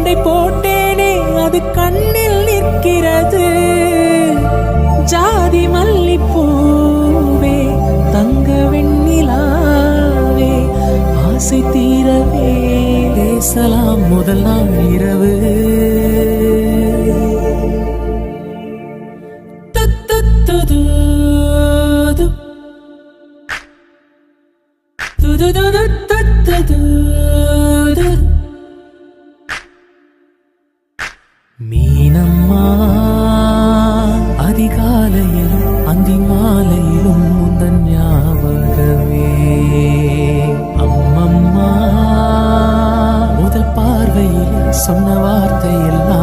சண்டை போட்டேனே அது கண்ணில் நிற்கிறது. ஜாதி மல்லிப்பூவே தங்க வெண்ணிலாவே ஆசை தீரவே பேசலாம் முதல் நாள் இரவு. மீனம்மா அதிகாலையிலும் அந்தி மாலையிலும் முந்தன் ஞாபகமே. அம்மம்மா முதல் பார்வையில் சொன்ன வார்த்தையெல்லாம்